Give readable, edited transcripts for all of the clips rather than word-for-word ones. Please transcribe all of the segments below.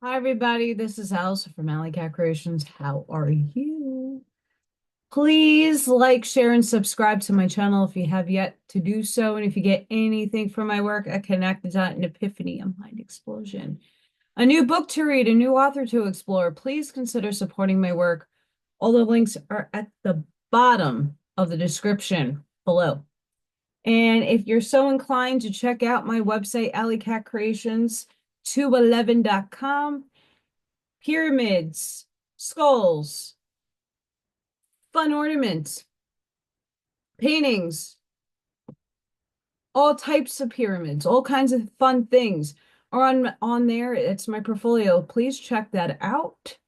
Hi, everybody. This is Alice from Alley Creations. How are you? Please like, share, and subscribe to my channel if you have yet to do so. And if you get anything from my work, a connect, the dot, an epiphany, a mind explosion, a new book to read, a new author to explore, please consider supporting my work. All the links are at the bottom of the description below. And if you're so inclined to check out my website, alleycatcreations211.com, pyramids, skulls, fun ornaments, paintings, all types of pyramids, all kinds of fun things are on there. It's my portfolio. Please check that out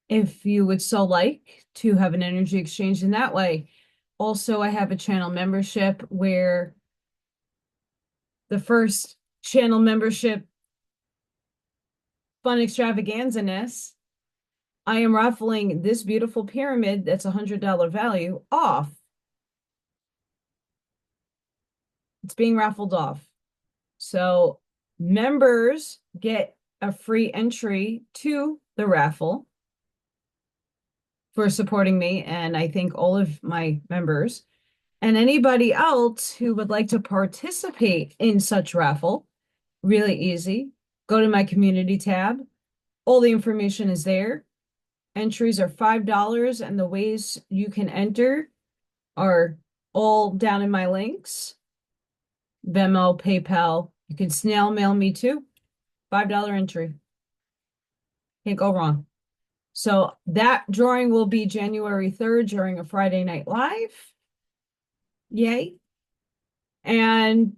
if you would so like to have an energy exchange in that way. Also, I have a channel membership where the first channel membership fun extravaganza-ness, I am raffling this beautiful pyramid that's $100 value off. It's being raffled off. So members get a free entry to the raffle for supporting me. And I thank all of my members. And anybody else who would like to participate in such raffle, really easy. Go to my community tab. All the information is there. Entries are $5, and the ways you can enter are all down in my links. Venmo, PayPal. You can snail mail me too. $5 entry. Can't go wrong. So that drawing will be January 3rd during a Friday Night Live. Yay. And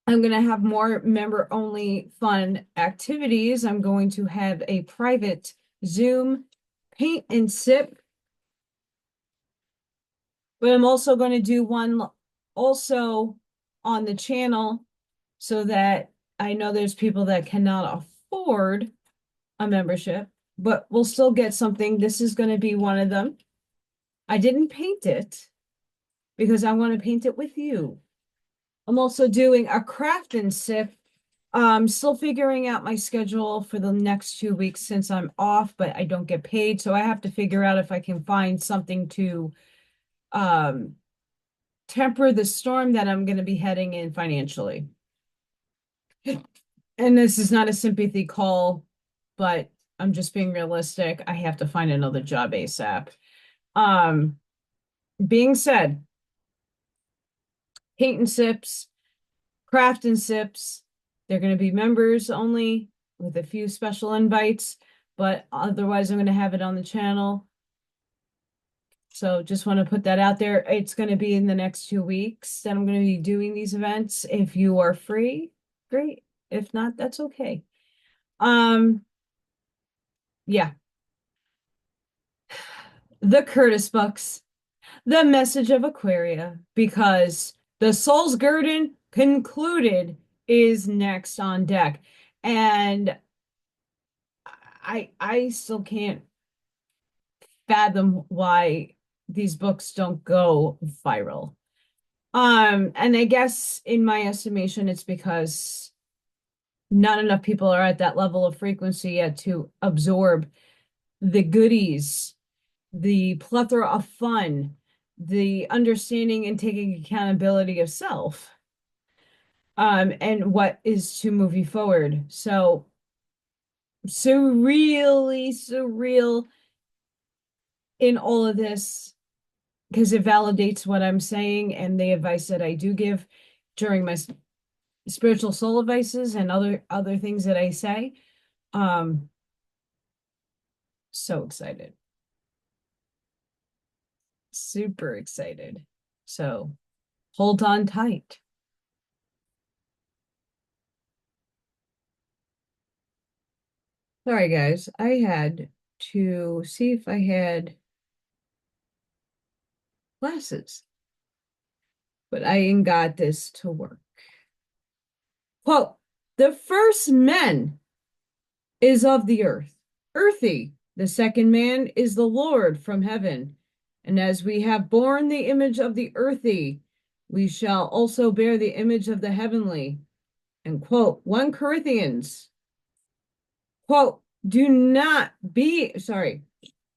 I'm going to have more member-only fun activities. I'm going to have a private Zoom paint and sip. But I'm also going to do one also on the channel so that I know there's people that cannot afford a membership, but we'll still get something. This is going to be one of them. I didn't paint it because I want to paint it with you. I'm also doing a craft and sip. I'm still figuring out my schedule for the next 2 weeks since I'm off, but I don't get paid. So I have to figure out if I can find something to temper the storm that I'm going to be heading in financially. And this is not a sympathy call, but I'm just being realistic. I have to find another job ASAP. Being said, paint and sips, craft and sips, they're going to be members only with a few special invites, but otherwise I'm going to have it on the channel. So just want to put that out there. It's going to be in the next 2 weeks that I'm going to be doing these events. If you are free, great. If not, that's okay. Yeah. The Curtis books, the message of Aquaria, because the Soul's Guerdon concluded is next on deck. And I still can't fathom why these books don't go viral. And I guess in my estimation, it's because not enough people are at that level of frequency yet to absorb the goodies, the plethora of fun, the understanding and taking accountability of self, and what is to move you forward. So really surreal in all of this because it validates what I'm saying and the advice that I do give during my spiritual soul advices and other things that I say. So excited. Super excited. So hold on tight. Sorry, guys. I had to see if I had glasses, but I ain't got this to work. Quote, the first man is of the earth, earthy. The second man is the Lord from heaven. And as we have borne the image of the earthy, we shall also bear the image of the heavenly. And quote, 1 Corinthians Quote, do not be, sorry,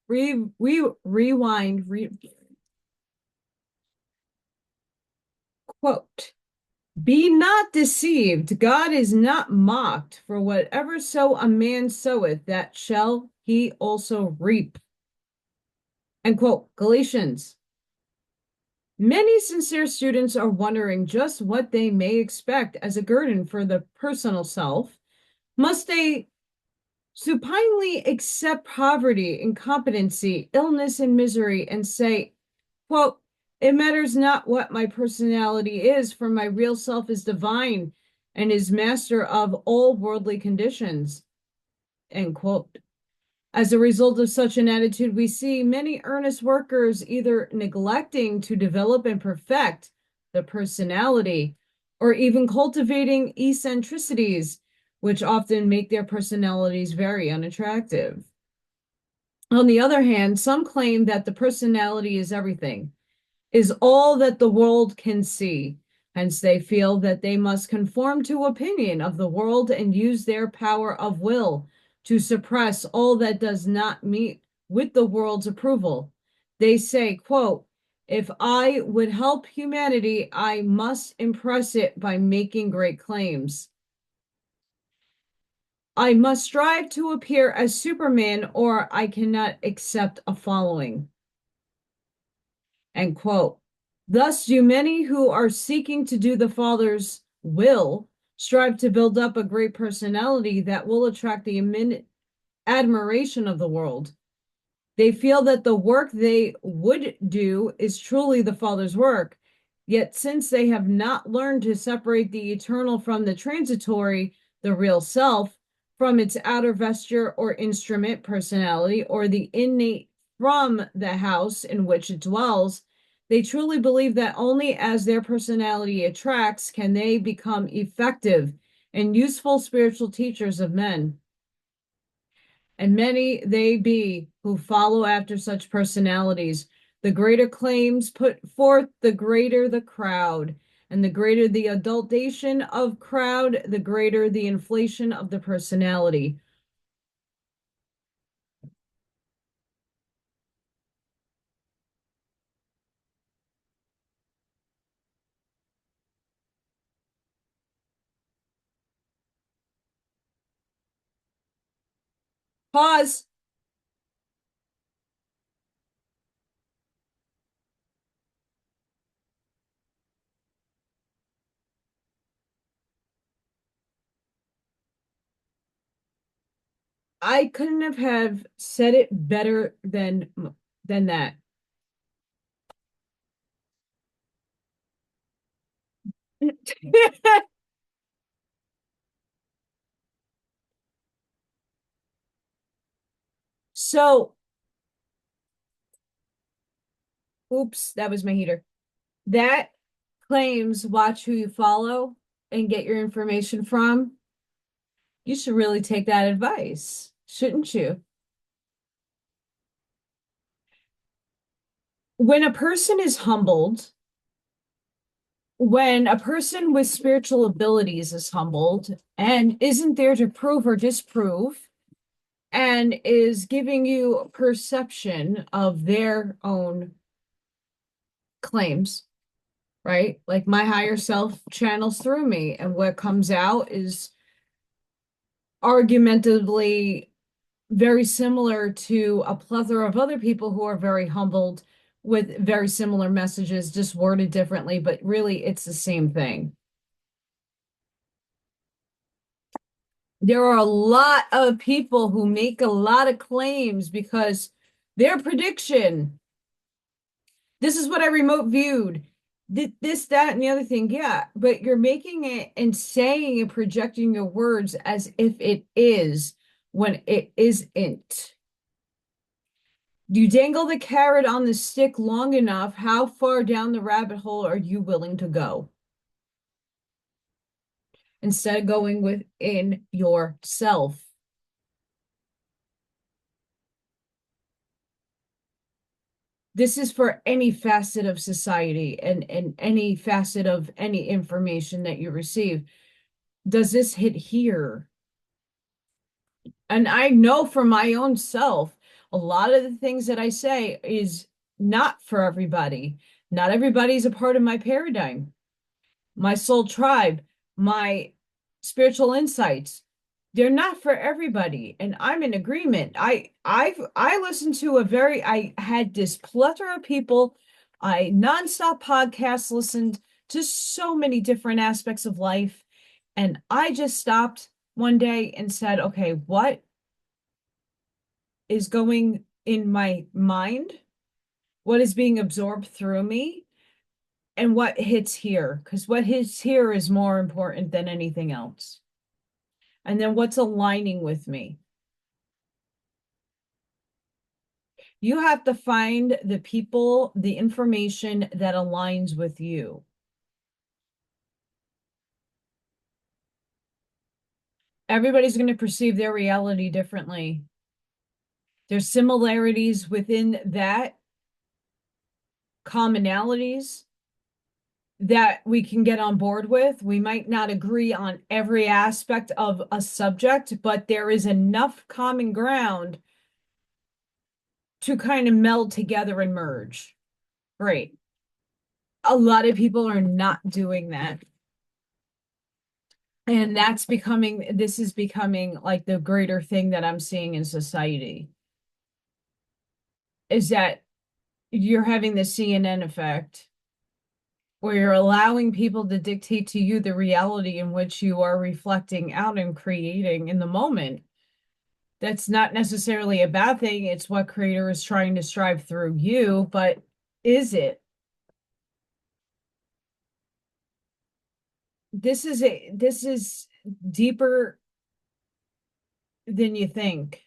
rewind, quote, be not deceived. God is not mocked, for whatever so a man soweth, that shall he also reap. End quote. Galatians. Many sincere students are wondering just what they may expect as a guerdon for the personal self. Must they supinely accept poverty, incompetency, illness, and misery and say, quote, it matters not what my personality is, for my real self is divine and is master of all worldly conditions, end quote. As a result of such an attitude, we see many earnest workers either neglecting to develop and perfect the personality or even cultivating eccentricities, which often make their personalities very unattractive. On the other hand, some claim that the personality is everything, is all that the world can see. Hence, they feel that they must conform to opinion of the world and use their power of will to suppress all that does not meet with the world's approval. They say, quote, if I would help humanity, I must impress it by making great claims. I must strive to appear as Superman, or I cannot accept a following. End quote. Thus do many who are seeking to do the Father's will strive to build up a great personality that will attract the admiration of the world. They feel that the work they would do is truly the Father's work, yet since they have not learned to separate the eternal from the transitory, the real self, from its outer vesture or instrument personality, or the innate from the house in which it dwells, they truly believe that only as their personality attracts can they become effective and useful spiritual teachers of men. And many they be who follow after such personalities. The greater claims put forth, the greater the crowd. And the greater the adulation of crowd, the greater the inflation of the personality. Pause. I couldn't have said it better than that. So, oops, that was my heater. That claims watch who you follow and get your information from. You should really take that advice, shouldn't you? When a person is humbled, when a person with spiritual abilities is humbled and isn't there to prove or disprove and is giving you perception of their own claims, right? Like my higher self channels through me, and what comes out is argumentatively very similar to a plethora of other people who are very humbled with very similar messages, just worded differently, but really it's the same thing. There are a lot of people who make a lot of claims because their prediction, this is what I remote viewed, this, that, and the other thing. Yeah, but you're making it and saying and projecting your words as if it is when it isn't. You dangle the carrot on the stick long enough, how far down the rabbit hole are you willing to go? Instead of going within yourself. This is for any facet of society and any facet of any information that you receive. Does this hit here? And I know for my own self, a lot of the things that I say is not for everybody. Not everybody's a part of my paradigm, my soul tribe, my spiritual insights. They're not for everybody, and I'm in agreement. I listened to I had this plethora of people. I nonstop podcasts, listened to so many different aspects of life, and I just stopped one day and said, okay, what is going in my mind? What is being absorbed through me? And what hits here? Because what hits here is more important than anything else. And then what's aligning with me? You have to find the people, the information that aligns with you. Everybody's going to perceive their reality differently. There's similarities within that, commonalities that we can get on board with. We might not agree on every aspect of a subject, but there is enough common ground to kind of meld together and merge. Great. A lot of people are not doing that. And this is becoming like the greater thing that I'm seeing in society is that you're having the CNN effect where you're allowing people to dictate to you the reality in which you are reflecting out and creating in the moment. That's not necessarily a bad thing. It's what creator is trying to strive through you, but is it? This is deeper than you think.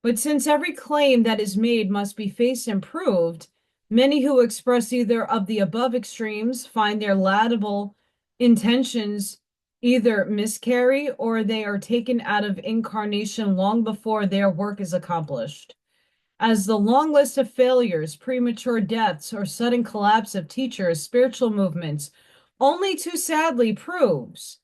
But since every claim that is made must be faced and proved, many who express either of the above extremes find their laudable intentions either miscarry or they are taken out of incarnation long before their work is accomplished. As the long list of failures, premature deaths, or sudden collapse of teachers, spiritual movements only too sadly proves,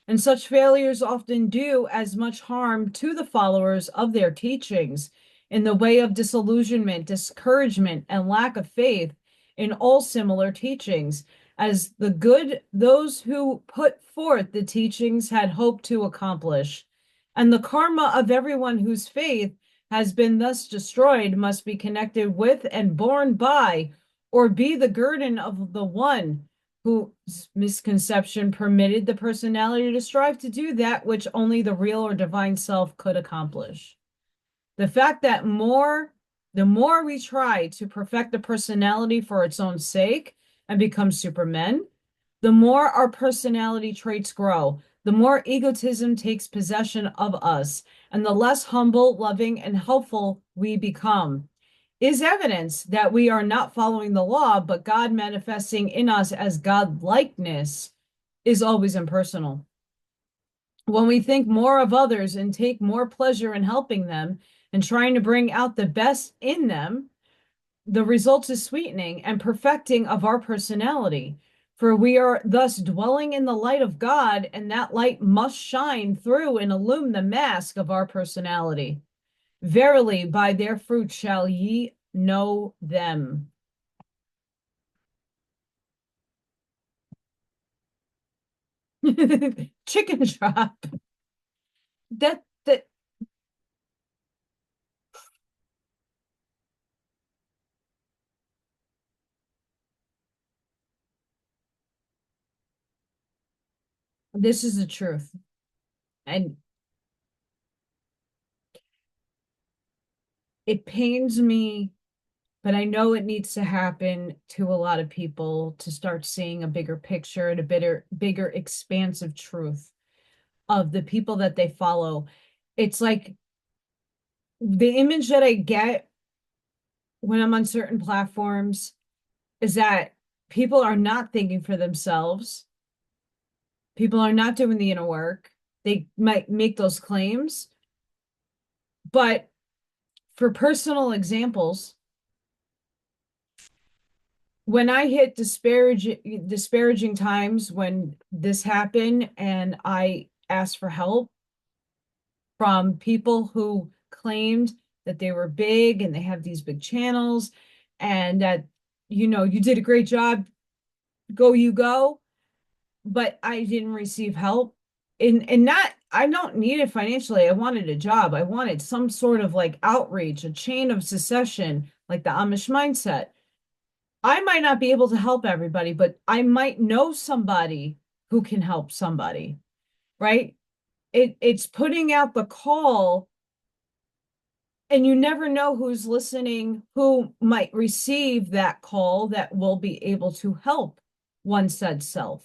and such failures often do as much harm to the followers of their teachings in the way of disillusionment, discouragement, and lack of faith in all similar teachings, as the good those who put forth the teachings had hoped to accomplish. And the karma of everyone whose faith has been thus destroyed must be connected with and borne by, or be the guerdon of the one whose misconception permitted the personality to strive to do that which only the real or divine self could accomplish. The fact that the more we try to perfect the personality for its own sake and become supermen, the more our personality traits grow, the more egotism takes possession of us, and the less humble, loving, and helpful we become is evidence that we are not following the law, but God manifesting in us as God-likeness is always impersonal. When we think more of others and take more pleasure in helping them and trying to bring out the best in them, the result is sweetening and perfecting of our personality. For we are thus dwelling in the light of God, and that light must shine through and illumine the mask of our personality. Verily, by their fruit shall ye know them. Chicken drop. That this is the truth. And it pains me, but I know it needs to happen to a lot of people to start seeing a bigger picture and a bigger expansive truth of the people that they follow. It's like the image that I get when I'm on certain platforms is that people are not thinking for themselves. People are not doing the inner work. They might make those claims, but for personal examples, when I hit disparaging times when this happened and I asked for help from people who claimed that they were big and they have these big channels and that, you did a great job, go, you go, but I didn't receive help. And not, I don't need it financially. I wanted a job. I wanted some sort of like outreach, a chain of succession, like the Amish mindset. I might not be able to help everybody, but I might know somebody who can help somebody, right? It's putting out the call, and you never know who's listening, who might receive that call that will be able to help one said self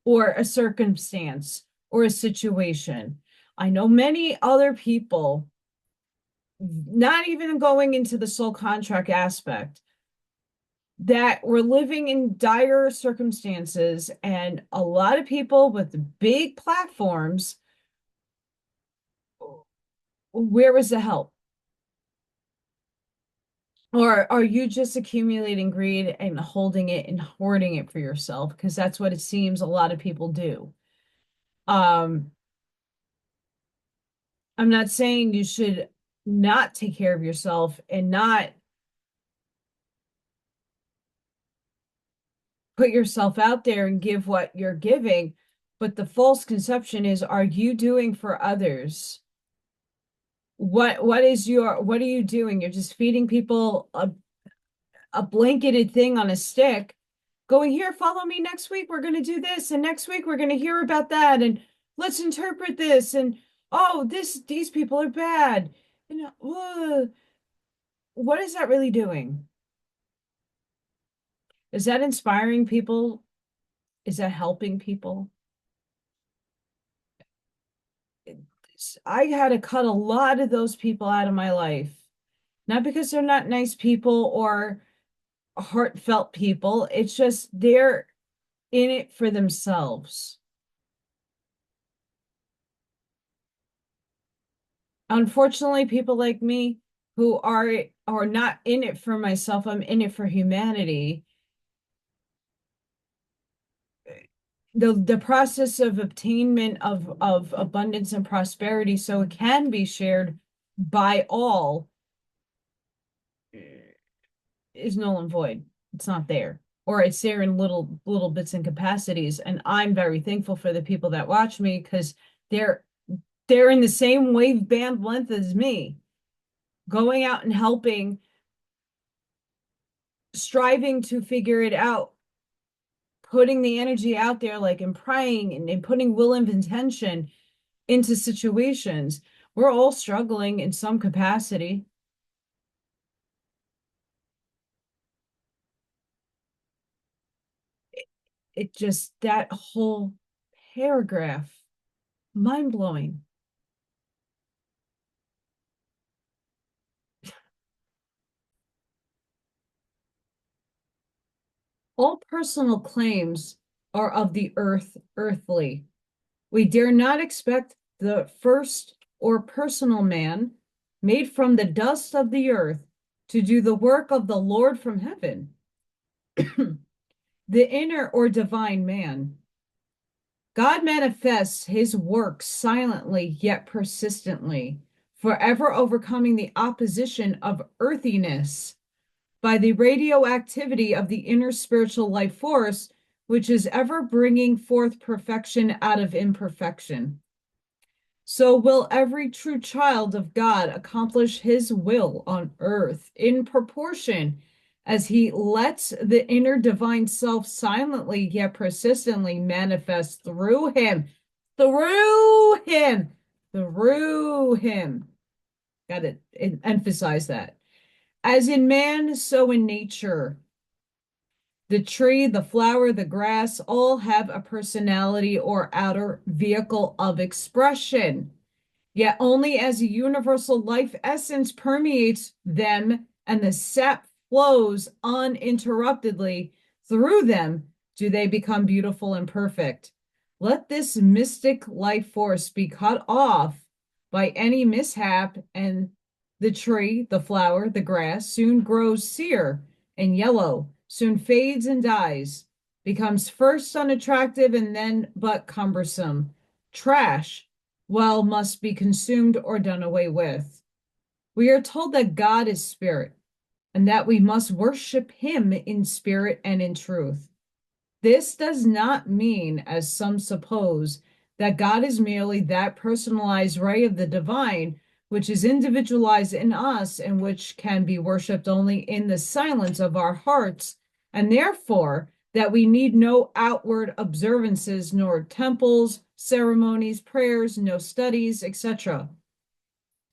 or a circumstance or a situation. I know many other people, not even going into the soul contract aspect, that were living in dire circumstances, and a lot of people with big platforms, where was the help? Or are you just accumulating greed and holding it and hoarding it for yourself? Because that's what it seems a lot of people do. Um, I'm not saying you should not take care of yourself and not put yourself out there and give what you're giving, but the false conception is, are you doing for others? What are you doing? You're just feeding people a blanketed thing on a stick, going, here, follow me next week, we're going to do this, and next week we're going to hear about that, and let's interpret this, and oh, these people are bad. What is that really doing? Is that inspiring people? Is that helping people? I had to cut a lot of those people out of my life. Not because they're not nice people or heartfelt people. It's just they're in it for themselves. Unfortunately, people like me who are not in it for myself, I'm in it for humanity. The process of obtainment of abundance and prosperity, so it can be shared by all, is null and void. It's not there. Or it's there in little bits and capacities. And I'm very thankful for the people that watch me, because they're they're in the same wave band length as me, going out and helping, striving to figure it out, putting the energy out there, like, and praying and putting will of intention into situations. We're all struggling in some capacity. It just, that whole paragraph, mind blowing. All personal claims are of the earthly. We dare not expect the first or personal man, made from the dust of the earth, to do the work of the Lord from heaven. The inner or divine man. God manifests his work silently yet persistently, forever overcoming the opposition of earthiness by the radioactivity of the inner spiritual life force, which is ever bringing forth perfection out of imperfection. So will every true child of God accomplish his will on earth in proportion as he lets the inner divine self silently yet persistently manifest through him, through him, through him. Got to emphasize that. As in man, so in nature. The tree, the flower, the grass all have a personality or outer vehicle of expression. Yet only as a universal life essence permeates them and the sap flows uninterruptedly through them do they become beautiful and perfect. Let this mystic life force be cut off by any mishap, and the tree, the flower, the grass soon grows sere and yellow, soon fades and dies, becomes first unattractive and then but cumbersome. Trash, well, must be consumed or done away with. We are told that God is spirit and that we must worship him in spirit and in truth. This does not mean, as some suppose, that God is merely that personalized ray of the divine, which is individualized in us and which can be worshiped only in the silence of our hearts, and therefore that we need no outward observances, nor temples, ceremonies, prayers, no studies, etc.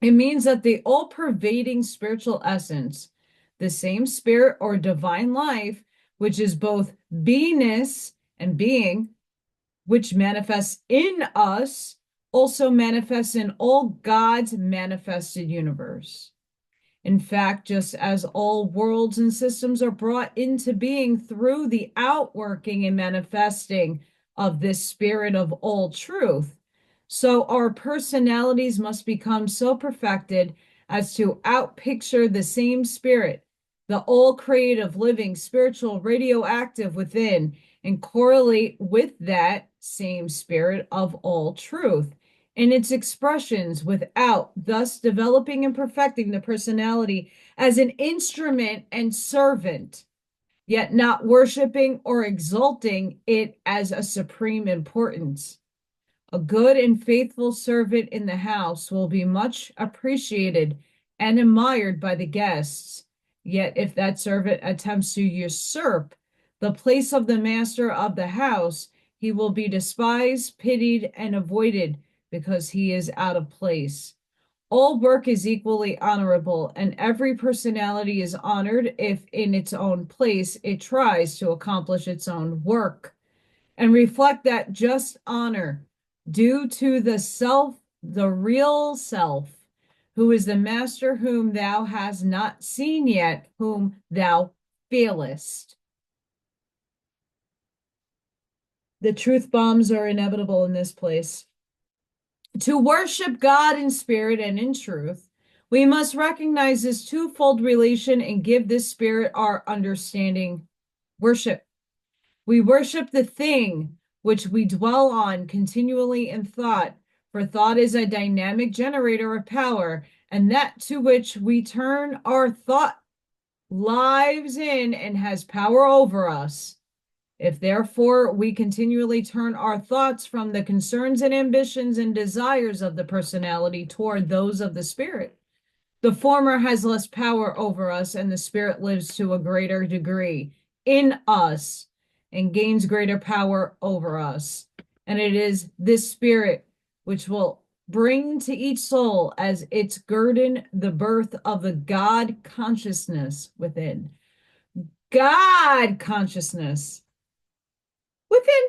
It means that the all-pervading spiritual essence, the same spirit or divine life, which is both beingness and being, which manifests in us, also manifests in all God's manifested universe. In fact, just as all worlds and systems are brought into being through the outworking and manifesting of this spirit of all truth, so our personalities must become so perfected as to outpicture the same spirit, the all creative, living, spiritual, radioactive within, and correlate with that same spirit of all truth in its expressions without thus developing and perfecting the personality as an instrument and servant, yet not worshiping or exalting it as a supreme importance. A good and faithful servant in the house will be much appreciated and admired by the guests. Yet if that servant attempts to usurp the place of the master of the house, he will be despised, pitied, and avoided because he is out of place. All work is equally honorable, and every personality is honored if in its own place it tries to accomplish its own work and reflect that just honor due to the self, the real self, who is the master whom thou hast not seen yet, whom thou feelest. The truth bombs are inevitable in this place. To worship God in spirit and in truth, we must recognize this twofold relation and give this spirit our understanding worship. We worship the thing which we dwell on continually in thought, for thought is a dynamic generator of power, and that to which we turn our thought lives in and has power over us. If therefore we continually turn our thoughts from the concerns and ambitions and desires of the personality toward those of the spirit, the former has less power over us, and the spirit lives to a greater degree in us and gains greater power over us. And it is this spirit which will bring to each soul as its guerdon the birth of the God consciousness within. God consciousness within.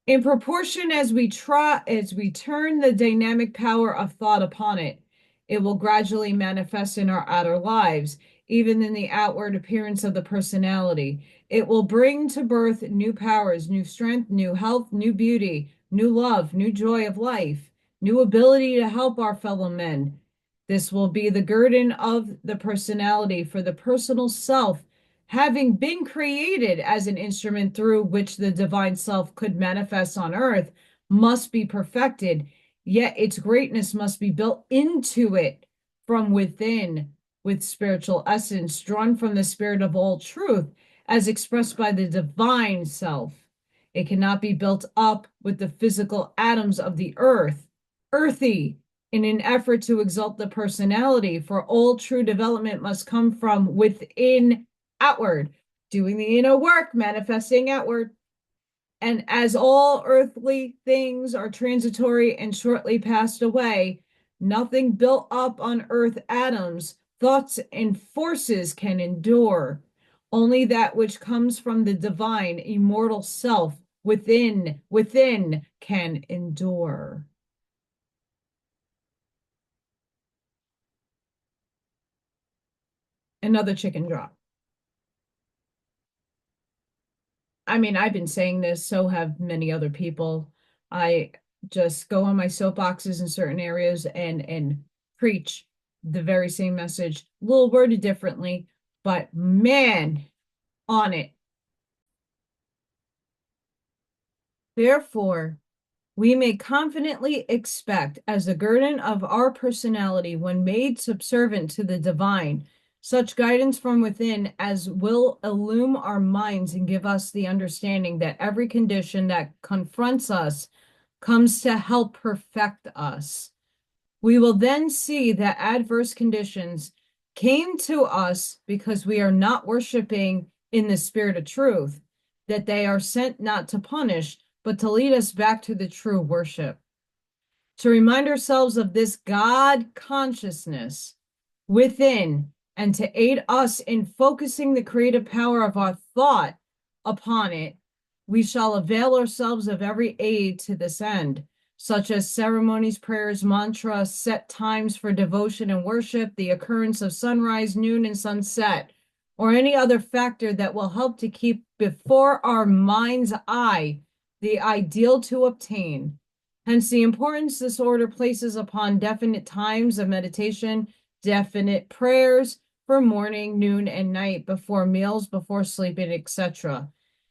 In proportion as we turn the dynamic power of thought upon it, it will gradually manifest in our outer lives, even in the outward appearance of the personality. It will bring to birth new powers, new strength, new health, new beauty, new love, new joy of life, new ability to help our fellow men. This will be the guerdon of the personality for the personal self, having been created as an instrument through which the divine self could manifest on earth, must be perfected, yet its greatness must be built into it from within with spiritual essence drawn from the spirit of all truth as expressed by the divine self. It cannot be built up with the physical atoms of the earth, earthy, in an effort to exalt the personality, for all true development must come from within outward, doing the inner work, manifesting outward. And as all earthly things are transitory and shortly passed away, nothing built up on earth atoms, thoughts, and forces can endure. Only that which comes from the divine, immortal self within can endure. Another chicken drop. I mean, I've been saying this, so have many other people. I just go on my soapboxes in certain areas and preach the very same message, a little worded differently, but man, on it. Therefore, we may confidently expect, as the guerdon of our personality, when made subservient to the divine, such guidance from within as will illume our minds and give us the understanding that every condition that confronts us comes to help perfect us. We will then see that adverse conditions came to us because we are not worshiping in the spirit of truth, that they are sent not to punish, but to lead us back to the true worship. To remind ourselves of this God consciousness within and to aid us in focusing the creative power of our thought upon it, we shall avail ourselves of every aid to this end, such as ceremonies, prayers, mantras, set times for devotion and worship, the occurrence of sunrise, noon, and sunset, or any other factor that will help to keep before our mind's eye the ideal to obtain. Hence, the importance this order places upon definite times of meditation, definite prayers for morning, noon, and night, before meals, before sleeping, etc.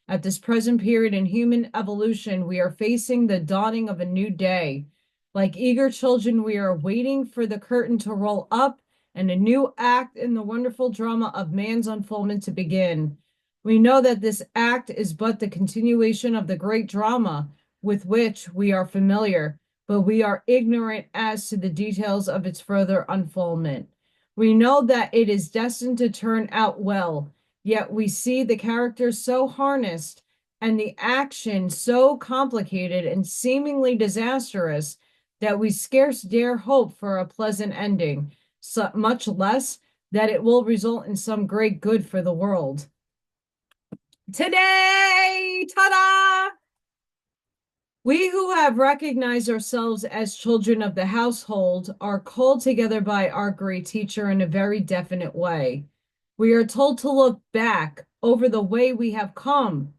At this present period in human evolution, we are facing the dawning of a new day. Like eager children, we are waiting for the curtain to roll up and a new act in the wonderful drama of man's unfoldment to begin. We know that this act is but the continuation of the great drama with which we are familiar, but we are ignorant as to the details of its further unfoldment. We know that it is destined to turn out well, yet we see the characters so harnessed and the action so complicated and seemingly disastrous that we scarce dare hope for a pleasant ending, so much less that it will result in some great good for the world. Today, ta-da! We who have recognized ourselves as children of the household are called together by our great teacher in a very definite way. We are told to look back over the way we have come,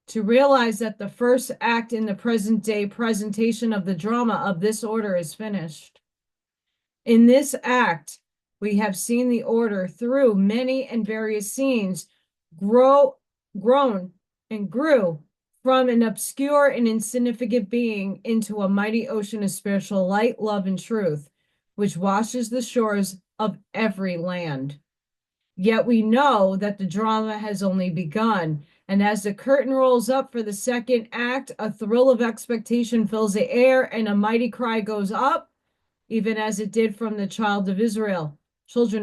to realize that the first act in the present day presentation of the drama of this order is finished. In this act, we have seen the order through many and various scenes grown and grew from an obscure and insignificant being into a mighty ocean of spiritual light, love, and truth, which washes the shores of every land. Yet we know that the drama has only begun, and as the curtain rolls up for the second act, a thrill of expectation fills the air, and a mighty cry goes up, even as it did from the children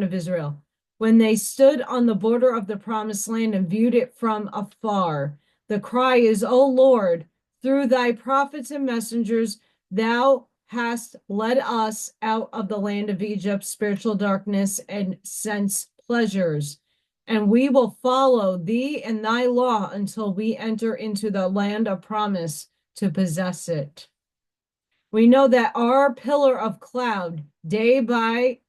of Israel, when they stood on the border of the promised land and viewed it from afar. The cry is, O Lord, through thy prophets and messengers, thou hast led us out of the land of Egypt, spiritual darkness and sense pleasures, and we will follow thee and thy law until we enter into the land of promise to possess it. We know that our pillar of cloud day by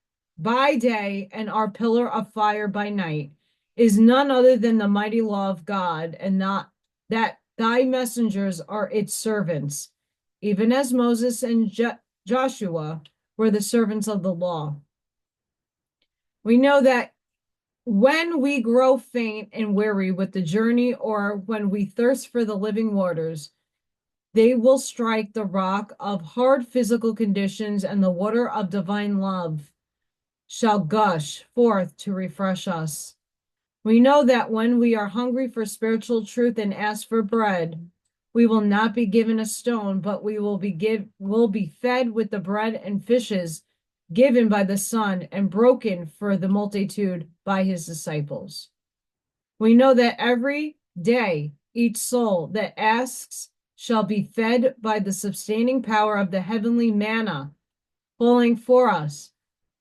day and our pillar of fire by night is none other than the mighty law of God, and not that thy messengers are its servants, even as Moses and Joshua were the servants of the law. We know that when we grow faint and weary with the journey, or when we thirst for the living waters, they will strike the rock of hard physical conditions, and the water of divine love shall gush forth to refresh us. We know that when we are hungry for spiritual truth and ask for bread, we will not be given a stone, but we will be fed with the bread and fishes given by the Son and broken for the multitude by his disciples. We know that every day each soul that asks shall be fed by the sustaining power of the heavenly manna falling for us,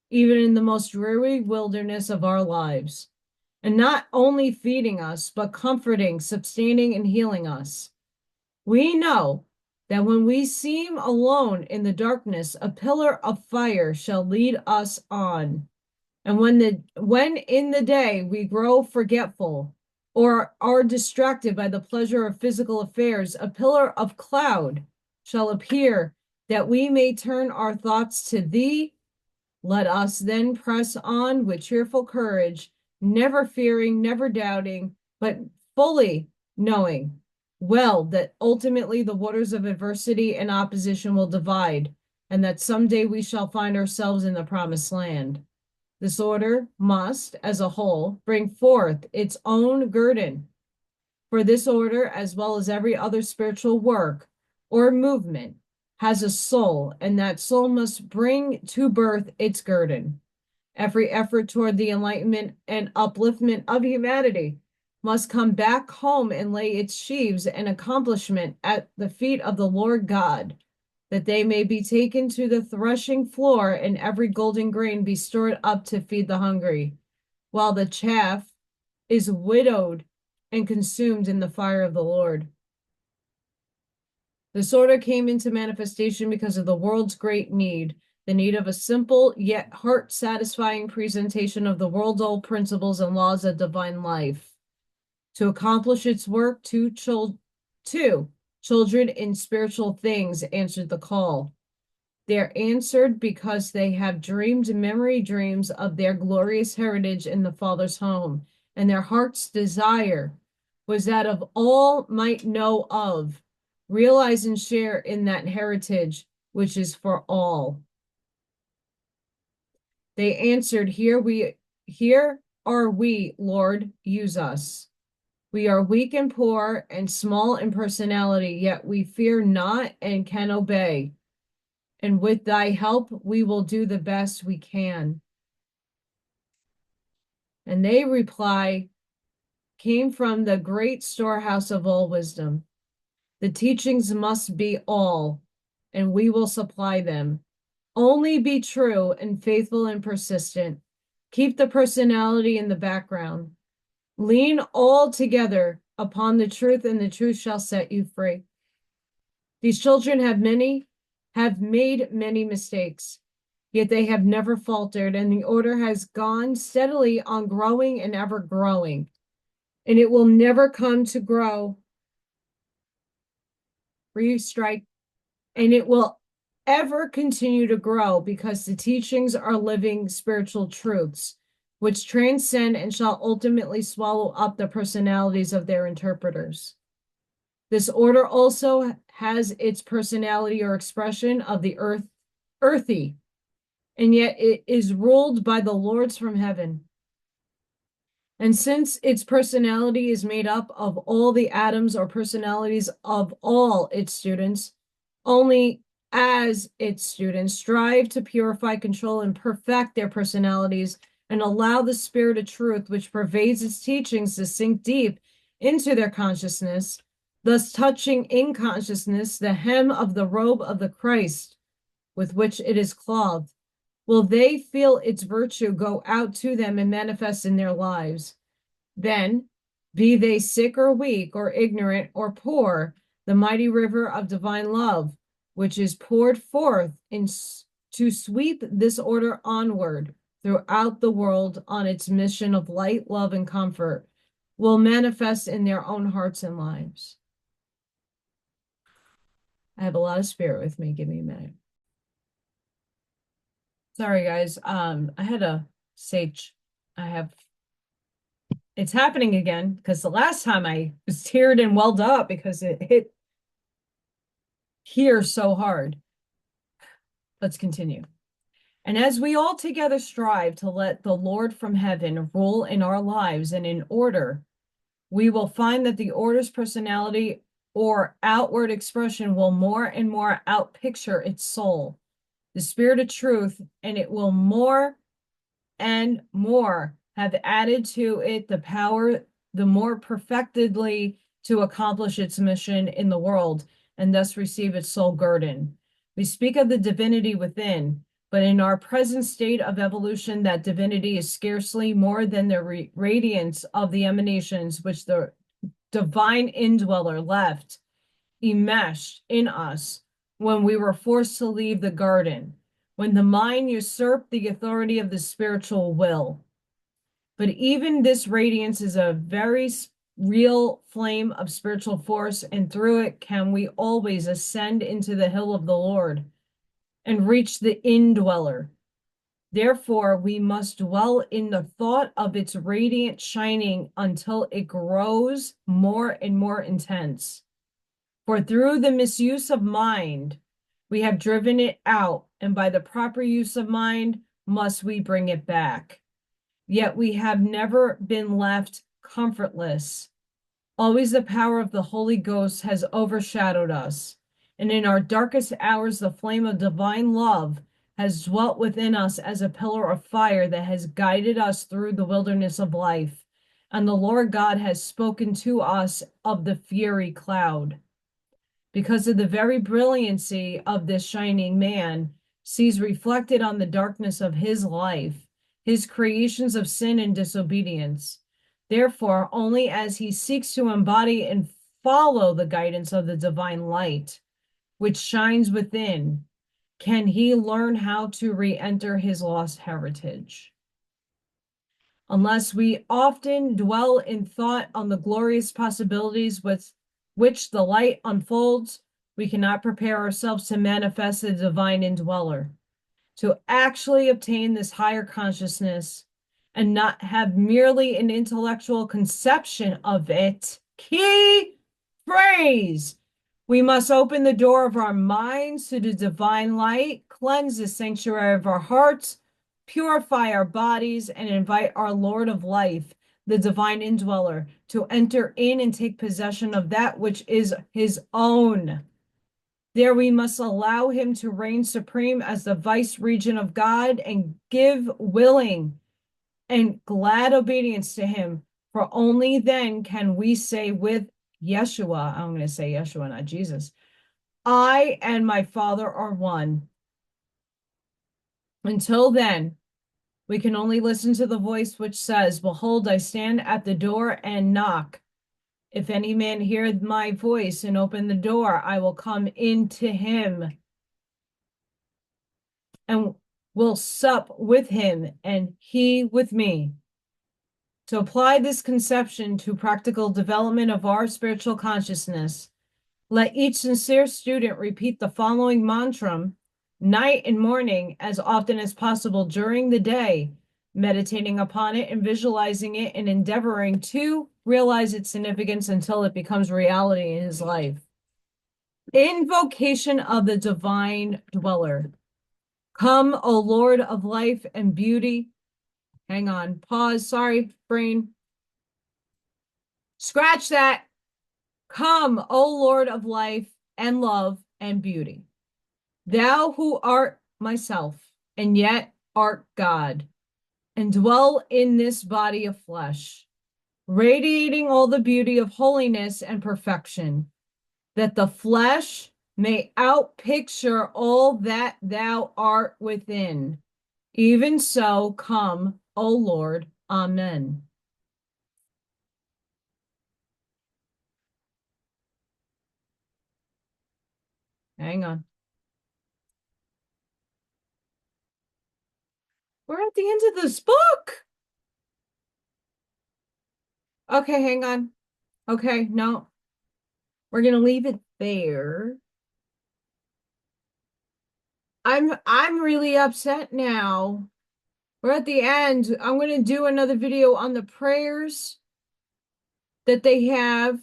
even in the most dreary wilderness of our lives, and not only feeding us, but comforting, sustaining, and healing us. We know that when we seem alone in the darkness, a pillar of fire shall lead us on. And when in the day we grow forgetful or are distracted by the pleasure of physical affairs, a pillar of cloud shall appear that we may turn our thoughts to thee. Let us then press on with cheerful courage never fearing, never doubting, but fully knowing well that ultimately the waters of adversity and opposition will divide, and that someday we shall find ourselves in the promised land. This order must, as a whole, bring forth its own guerdon. For this order, as well as every other spiritual work or movement, has a soul, and that soul must bring to birth its guerdon. Every effort toward the enlightenment and upliftment of humanity must come back home and lay its sheaves and accomplishment at the feet of the Lord God, that they may be taken to the threshing floor and every golden grain be stored up to feed the hungry, while the chaff is widowed and consumed in the fire of the Lord. This order came into manifestation because of the world's great need, the need of a simple yet heart-satisfying presentation of the world-old principles and laws of divine life. To accomplish its work, two children in spiritual things answered the call. They're answered because they have dreamed memory dreams of their glorious heritage in the Father's home, and their heart's desire was that of all might know of, realize and share in that heritage which is for all. They answered, here are we, Lord, use us. We are weak and poor and small in personality, yet we fear not and can obey. And with thy help, we will do the best we can. And they reply, came from the great storehouse of all wisdom. The teachings must be all, and we will supply them. Only be true and faithful and persistent. Keep the personality in the background. Lean all together upon the truth, and the truth shall set you free. These children have made many mistakes, yet they have never faltered, and the order has gone steadily on growing and ever growing. And it will never come to grow, restrike, and it will ever continue to grow because the teachings are living spiritual truths, which transcend and shall ultimately swallow up the personalities of their interpreters. This order also has its personality or expression of the earthy, and yet it is ruled by the lords from heaven. And since its personality is made up of all the atoms or personalities of all its students, only as its students strive to purify, control, and perfect their personalities and allow the spirit of truth which pervades its teachings to sink deep into their consciousness, thus touching in consciousness the hem of the robe of the Christ with which it is clothed, will they feel its virtue go out to them and manifest in their lives. Then, be they sick or weak or ignorant or poor, the mighty river of divine love, which is poured forth to sweep this order onward throughout the world on its mission of light, love, and comfort, will manifest in their own hearts and lives. I have a lot of spirit with me. Give me a minute. Sorry, guys. I had a sage. It's happening again because the last time I was teared and welled up because it hit here so hard. Let's continue. And as we all together strive to let the Lord from heaven rule in our lives and in order, we will find that the order's personality or outward expression will more and more outpicture its soul, the spirit of truth, and it will more and more have added to it the power, the more perfectedly to accomplish its mission in the world and thus receive its soul guerdon. We speak of the divinity within, but in our present state of evolution, that divinity is scarcely more than the radiance of the emanations which the divine indweller left enmeshed in us when we were forced to leave the garden, when the mind usurped the authority of the spiritual will. But even this radiance is a very real flame of spiritual force, and through it can we always ascend into the hill of the Lord and reach the indweller. Therefore, we must dwell in the thought of its radiant shining until it grows more and more intense. For through the misuse of mind, we have driven it out, and by the proper use of mind, must we bring it back. Yet we have never been left comfortless. Always the power of the Holy Ghost has overshadowed us, and in our darkest hours, the flame of divine love has dwelt within us as a pillar of fire that has guided us through the wilderness of life. And the Lord God has spoken to us of the fiery cloud. Because of the very brilliancy of this shining man, sees reflected on the darkness of his life, his creations of sin and disobedience. Therefore, only as he seeks to embody and follow the guidance of the divine light, which shines within, can he learn how to re-enter his lost heritage. Unless we often dwell in thought on the glorious possibilities with which the light unfolds, we cannot prepare ourselves to manifest the divine indweller, to actually obtain this higher consciousness and not have merely an intellectual conception of it. Key phrase. We must open the door of our minds to the divine light, cleanse the sanctuary of our hearts, purify our bodies, and invite our Lord of life, the divine indweller, to enter in and take possession of that which is his own. There we must allow him to reign supreme as the vice regent of God and give willing and glad obedience to him, for only then can we say with Yeshua, I'm going to say Yeshua, not Jesus, I and my Father are one. Until then, we can only listen to the voice which says, behold, I stand at the door and knock. If any man hear my voice and open the door, I will come into him and will sup with him and he with me. To apply this conception to practical development of our spiritual consciousness, let each sincere student repeat the following mantra night and morning as often as possible during the day, meditating upon it and visualizing it and endeavoring to realize its significance until it becomes reality in his life. Invocation of the divine dweller. Come, O Lord of life and beauty. Hang on, pause, sorry, brain. Scratch that. Come, O Lord of life and love and beauty. Thou who art myself and yet art God, and dwell in this body of flesh, radiating all the beauty of holiness and perfection, that the flesh may outpicture all that thou art within. Even so, come, O Lord. Amen. Hang on. We're at the end of this book. Okay, hang on. Okay, no. We're gonna leave it there. I'm really upset now. We're at the end. I'm gonna do another video on the prayers that they have.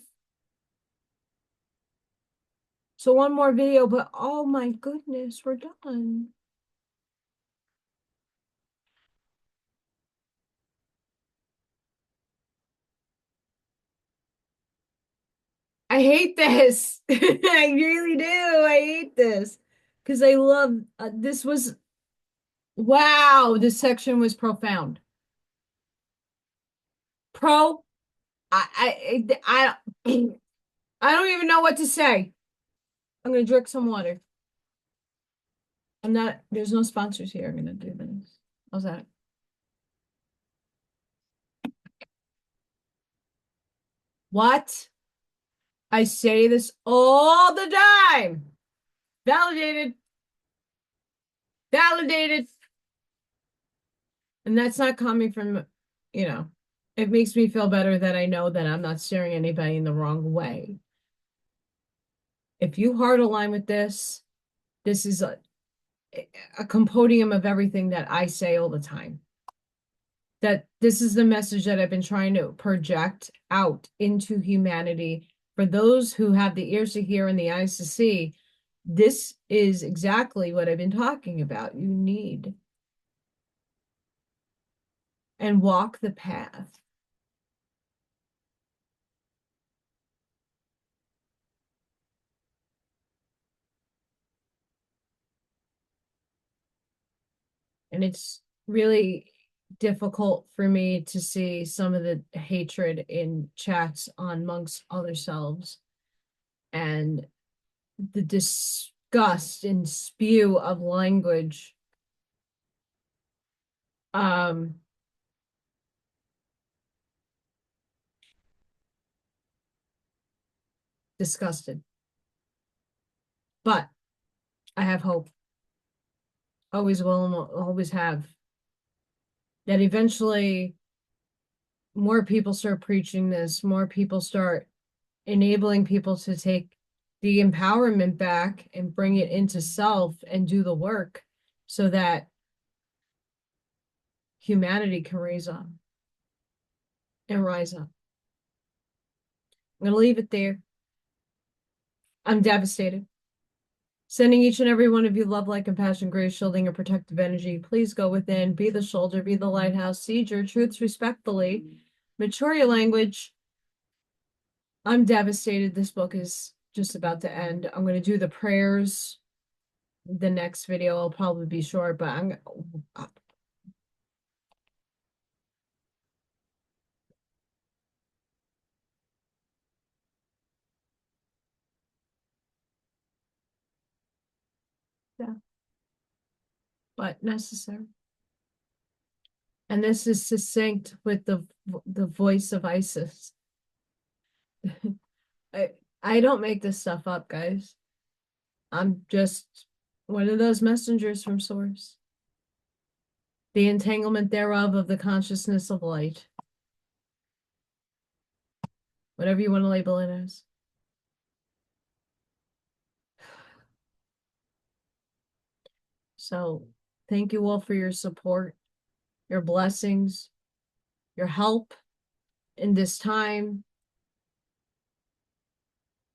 So one more video, but oh my goodness, we're done. I hate this. I really do. I hate this because I love this was wow. This section was profound. Pro, I I don't even know what to say. I'm gonna drink some water. I'm not. There's no sponsors here. I'm gonna do this. How's that? What? I say this all the time. Validated. Validated. And that's not coming from, it makes me feel better that I know that I'm not steering anybody in the wrong way. If you heart align with this, this is a compendium of everything that I say all the time. That this is the message that I've been trying to project out into humanity for those who have the ears to hear and the eyes to see. This is exactly what I've been talking about. You need and walk the path. And it's really difficult for me to see some of the hatred in chats on amongst other selves and the disgust and spew of language. Um, Disgusted. But I have hope. Always will and will always have. That eventually more people start preaching this, more people start enabling people to take the empowerment back and bring it into self and do the work so that humanity can raise up and rise up. I'm going to leave it there. I'm devastated. Sending each and every one of you love, light, compassion, grace, shielding, and protective energy. Please go within, be the shoulder, be the lighthouse, seed your truths respectfully, mature your language. I'm devastated. This book is just about to end. I'm going to do the prayers. The next video will probably be short, but yeah, but necessary. And this is succinct with the voice of Isis. I don't make this stuff up, guys. I'm just one of those messengers from source. The entanglement thereof of the consciousness of light. Whatever you want to label it as. So thank you all for your support, your blessings, your help in this time.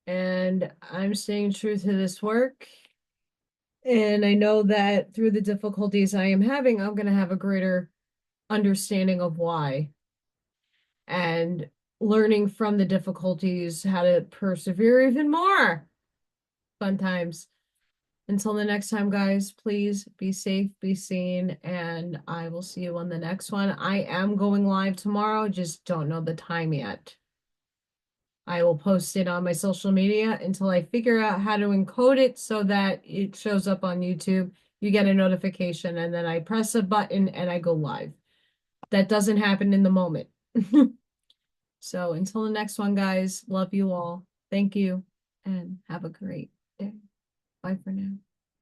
And I'm staying true to this work. And I know that through the difficulties I am having, I'm going to have a greater understanding of why. And learning from the difficulties how to persevere even more. Fun times. Until the next time, guys, please be safe, be seen, and I will see you on the next one. I am going live tomorrow, just don't know the time yet. I will post it on my social media until I figure out how to encode it so that it shows up on YouTube. You get a notification, and then I press a button and I go live. That doesn't happen in the moment. So until the next one, guys, love you all. Thank you, and have a great day. Bye for now.